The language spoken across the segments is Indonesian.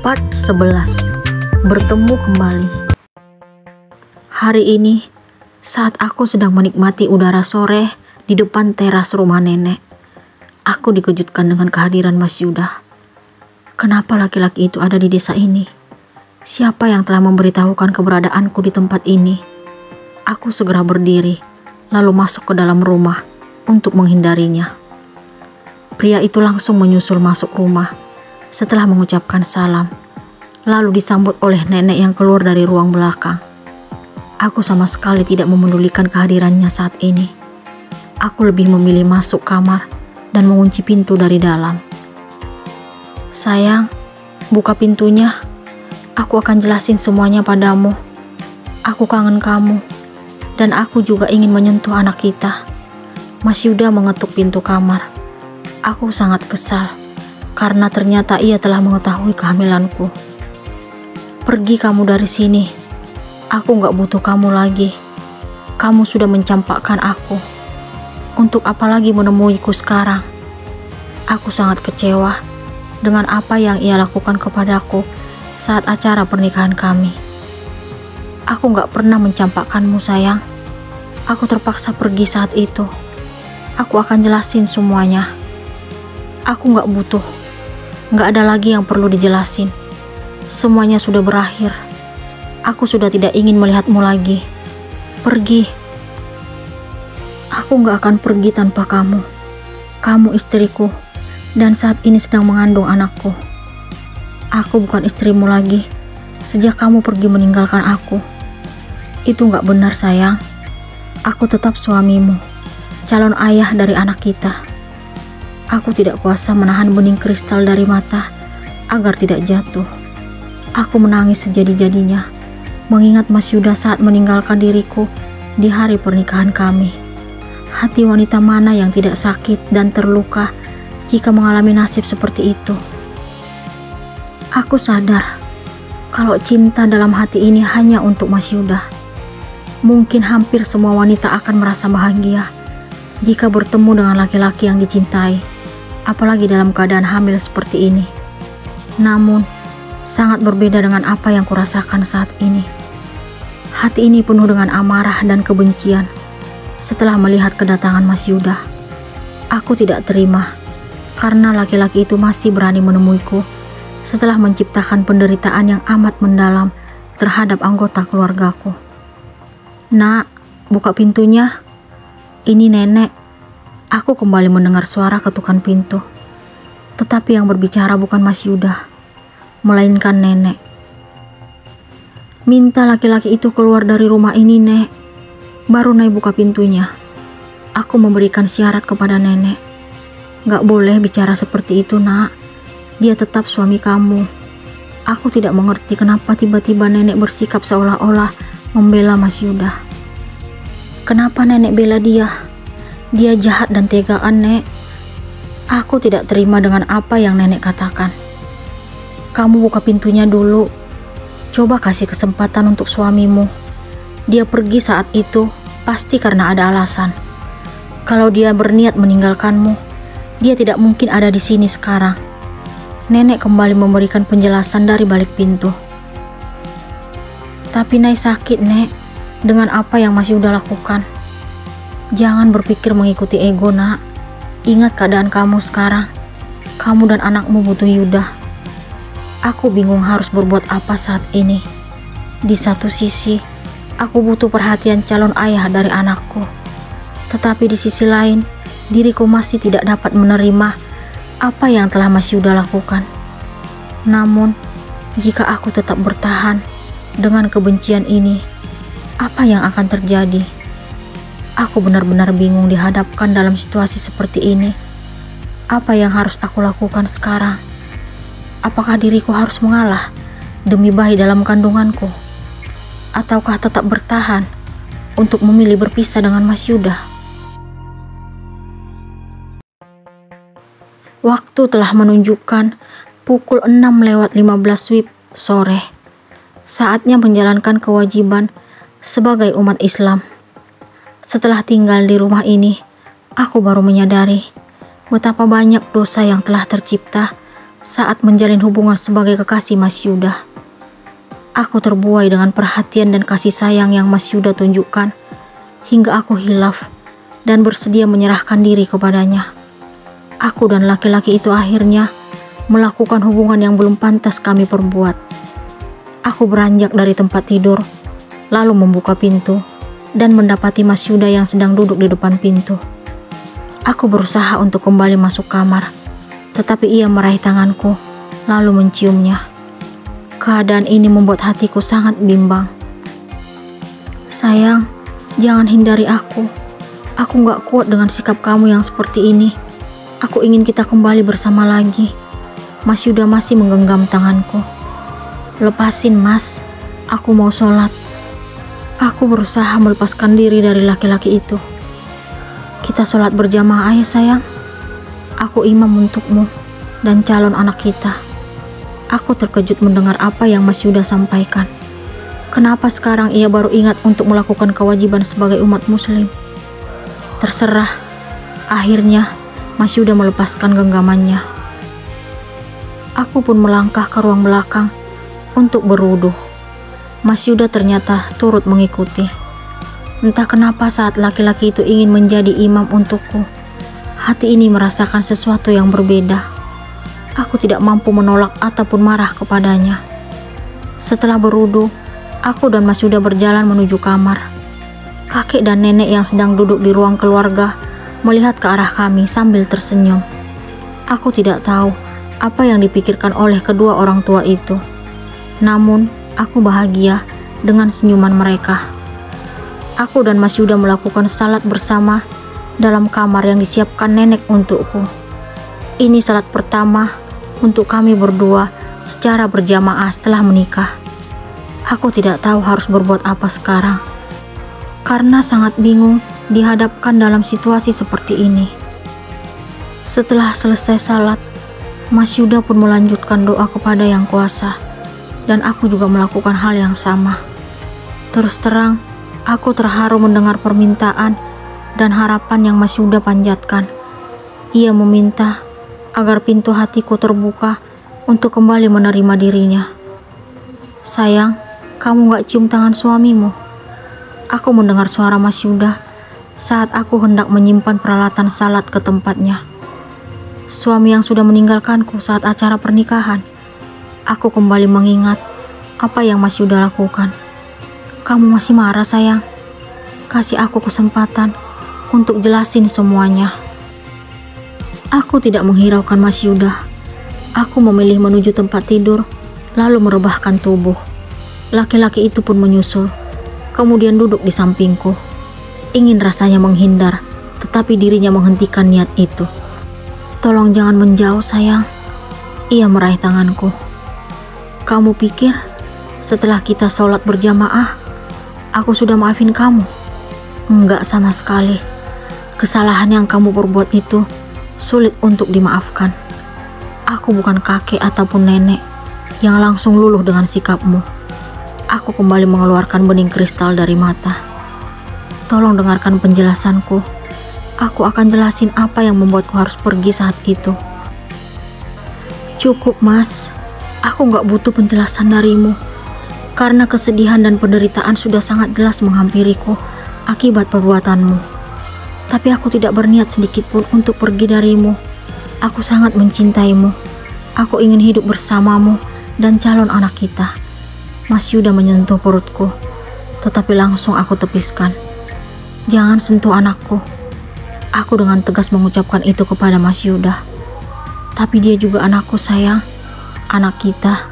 Part 11. Bertemu kembali. Hari ini, saat aku sedang menikmati udara sore di depan teras rumah nenek, aku dikejutkan dengan kehadiran Mas Yuda. Kenapa laki-laki itu ada di desa ini? Siapa yang telah memberitahukan keberadaanku di tempat ini? Aku segera berdiri, lalu masuk ke dalam rumah untuk menghindarinya. Pria itu langsung menyusul masuk rumah setelah mengucapkan salam, lalu disambut oleh nenek yang keluar dari ruang belakang. Aku sama sekali tidak memedulikan kehadirannya saat ini. Aku lebih memilih masuk kamar dan mengunci pintu dari dalam. Sayang, buka pintunya. Aku akan jelasin semuanya padamu. Aku kangen kamu, dan aku juga ingin menyentuh anak kita. Mas Yuda mengetuk pintu kamar. Aku sangat kesal karena ternyata ia telah mengetahui kehamilanku. Pergi kamu dari sini. Aku gak butuh kamu lagi. Kamu sudah mencampakkan aku. Untuk apa lagi menemuiku sekarang? Aku sangat kecewa dengan apa yang ia lakukan kepadaku saat acara pernikahan kami. Aku gak pernah mencampakkanmu, sayang. Aku terpaksa pergi saat itu. Aku akan jelasin semuanya. Aku gak butuh. Gak ada lagi yang perlu dijelasin. Semuanya sudah berakhir. Aku sudah tidak ingin melihatmu lagi. Pergi. Aku gak akan pergi tanpa kamu. Kamu istriku, dan saat ini sedang mengandung anakku. Aku bukan istrimu lagi sejak kamu pergi meninggalkan aku. Itu gak benar, sayang. Aku tetap suamimu, calon ayah dari anak kita. Aku tidak kuasa menahan bening kristal dari mata agar tidak jatuh. Aku menangis sejadi-jadinya mengingat Mas Yuda saat meninggalkan diriku di hari pernikahan kami. Hati wanita mana yang tidak sakit dan terluka jika mengalami nasib seperti itu? Aku sadar kalau cinta dalam hati ini hanya untuk Mas Yuda. Mungkin hampir semua wanita akan merasa bahagia jika bertemu dengan laki-laki yang dicintai, apalagi dalam keadaan hamil seperti ini. Namun, sangat berbeda dengan apa yang kurasakan saat ini. Hati ini penuh dengan amarah dan kebencian setelah melihat kedatangan Mas Yuda. Aku tidak terima karena laki-laki itu masih berani menemuiku setelah menciptakan penderitaan yang amat mendalam terhadap anggota keluargaku. Nak, buka pintunya. Ini nenek. Aku kembali mendengar suara ketukan pintu. Tetapi yang berbicara bukan Mas Yuda, melainkan nenek. Minta laki-laki itu keluar dari rumah ini, Nek. Baru Nek buka pintunya. Aku memberikan syarat kepada nenek. Gak boleh bicara seperti itu, Nak. Dia tetap suami kamu. Aku tidak mengerti kenapa tiba-tiba nenek bersikap seolah-olah membela Mas Yuda. Kenapa nenek bela dia? Dia jahat dan tegaan, Nek. Aku tidak terima dengan apa yang nenek katakan. Kamu buka pintunya dulu. Coba kasih kesempatan untuk suamimu. Dia pergi saat itu pasti karena ada alasan. Kalau dia berniat meninggalkanmu, dia tidak mungkin ada di sini sekarang. Nenek kembali memberikan penjelasan dari balik pintu. Tapi Nek sakit, Nek, dengan apa yang Mas Yuda lakukan. Jangan berpikir mengikuti ego, Nak. Ingat keadaan kamu sekarang. Kamu dan anakmu butuh Yuda. Aku bingung harus berbuat apa saat ini. Di satu sisi, aku butuh perhatian calon ayah dari anakku. Tetapi di sisi lain, diriku masih tidak dapat menerima apa yang telah Mas Yuda lakukan. Namun, jika aku tetap bertahan dengan kebencian ini, apa yang akan terjadi? Aku benar-benar bingung dihadapkan dalam situasi seperti ini. Apa yang harus aku lakukan sekarang? Apakah diriku harus mengalah demi bayi dalam kandunganku? Ataukah tetap bertahan untuk memilih berpisah dengan Mas Yuda? Waktu telah menunjukkan pukul 6:15 WIB sore. Saatnya menjalankan kewajiban sebagai umat Islam. Setelah tinggal di rumah ini, aku baru menyadari betapa banyak dosa yang telah tercipta saat menjalin hubungan sebagai kekasih Mas Yuda. Aku terbuai dengan perhatian dan kasih sayang yang Mas Yuda tunjukkan, hingga aku hilaf dan bersedia menyerahkan diri kepadanya. Aku dan laki-laki itu akhirnya melakukan hubungan yang belum pantas kami perbuat. Aku beranjak dari tempat tidur, lalu membuka pintu dan mendapati Mas Yuda yang sedang duduk di depan pintu. Aku berusaha untuk kembali masuk kamar, tetapi ia meraih tanganku lalu menciumnya. Keadaan ini membuat hatiku sangat bimbang. Sayang, jangan hindari aku. Aku gak kuat dengan sikap kamu yang seperti ini. Aku ingin kita kembali bersama lagi. Mas Yuda masih menggenggam tanganku. Lepasin Mas, aku mau sholat. Aku berusaha melepaskan diri dari laki-laki itu. Kita sholat berjamaah ya sayang. Aku imam untukmu dan calon anak kita. Aku terkejut mendengar apa yang Mas Yuda sampaikan. Kenapa sekarang ia baru ingat untuk melakukan kewajiban sebagai umat muslim? Terserah. Akhirnya Mas Yuda melepaskan genggamannya. Aku pun melangkah ke ruang belakang untuk berwudu. Mas Yuda ternyata turut mengikuti. Entah kenapa saat laki-laki itu ingin menjadi imam untukku, hati ini merasakan sesuatu yang berbeda. Aku tidak mampu menolak ataupun marah kepadanya. Setelah berwudu, aku dan Mas Yuda berjalan menuju kamar. Kakek dan nenek yang sedang duduk di ruang keluarga melihat ke arah kami sambil tersenyum. Aku tidak tahu apa yang dipikirkan oleh kedua orang tua itu. Namun, aku bahagia dengan senyuman mereka. Aku dan Mas Yuda melakukan salat bersama dalam kamar yang disiapkan nenek untukku. Ini salat pertama untuk kami berdua secara berjamaah setelah menikah. Aku tidak tahu harus berbuat apa sekarang, karena sangat bingung dihadapkan dalam situasi seperti ini. Setelah selesai salat, Mas Yuda pun melanjutkan doa kepada Yang Kuasa, dan aku juga melakukan hal yang sama. Terus terang, aku terharu mendengar permintaan dan harapan yang Mas Yuda panjatkan. Ia meminta agar pintu hatiku terbuka untuk kembali menerima dirinya. Sayang, kamu gak cium tangan suamimu? Aku mendengar suara Mas Yuda saat aku hendak menyimpan peralatan salat ke tempatnya. Suami yang sudah meninggalkanku saat acara pernikahan. Aku kembali mengingat apa yang Mas Yuda lakukan. Kamu masih marah sayang? Kasih aku kesempatan untuk jelasin semuanya. Aku tidak menghiraukan Mas Yuda. Aku memilih menuju tempat tidur, lalu merebahkan tubuh. Laki-laki itu pun menyusul, kemudian duduk di sampingku. Ingin rasanya menghindar, tetapi dirinya menghentikan niat itu. Tolong jangan menjauh sayang. Ia meraih tanganku. Kamu pikir setelah kita sholat berjamaah, aku sudah maafin kamu? Enggak sama sekali. Kesalahan yang kamu perbuat itu sulit untuk dimaafkan. Aku bukan kakek ataupun nenek yang langsung luluh dengan sikapmu. Aku kembali mengeluarkan bening kristal dari mata. Tolong dengarkan penjelasanku. Aku akan jelasin apa yang membuatku harus pergi saat itu. Cukup Mas, aku gak butuh penjelasan darimu. Karena kesedihan dan penderitaan sudah sangat jelas menghampiriku akibat perbuatanmu. Tapi aku tidak berniat sedikit pun untuk pergi darimu. Aku sangat mencintaimu. Aku ingin hidup bersamamu dan calon anak kita. Mas Yuda menyentuh perutku, tetapi langsung aku tepiskan. Jangan sentuh anakku. Aku dengan tegas mengucapkan itu kepada Mas Yuda. Tapi dia juga anakku sayang. Anak kita.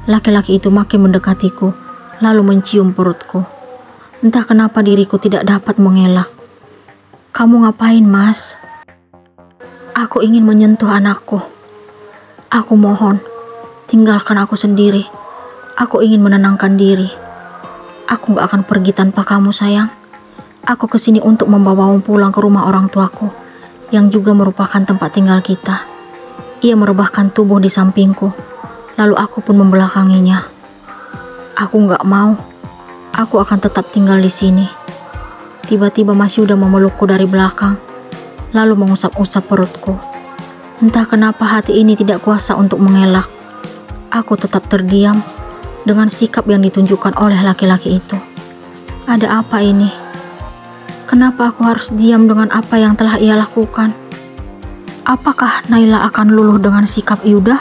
Laki-laki itu makin mendekatiku, lalu mencium perutku. Entah kenapa diriku tidak dapat mengelak. Kamu ngapain Mas? Aku ingin menyentuh anakku. Aku mohon, tinggalkan aku sendiri. Aku ingin menenangkan diri. Aku gak akan pergi tanpa kamu sayang. Aku kesini untuk membawamu pulang ke rumah orang tuaku, yang juga merupakan tempat tinggal kita. Ia merebahkan tubuh di sampingku, lalu aku pun membelakanginya. Aku gak mau. Aku akan tetap tinggal di sini. Tiba-tiba Mas Yuda memelukku dari belakang, lalu mengusap-usap perutku. Entah kenapa hati ini tidak kuasa untuk mengelak. Aku tetap terdiam dengan sikap yang ditunjukkan oleh laki-laki itu. Ada apa ini? Kenapa aku harus diam dengan apa yang telah ia lakukan? Apakah Naila akan luluh dengan sikap Yuda?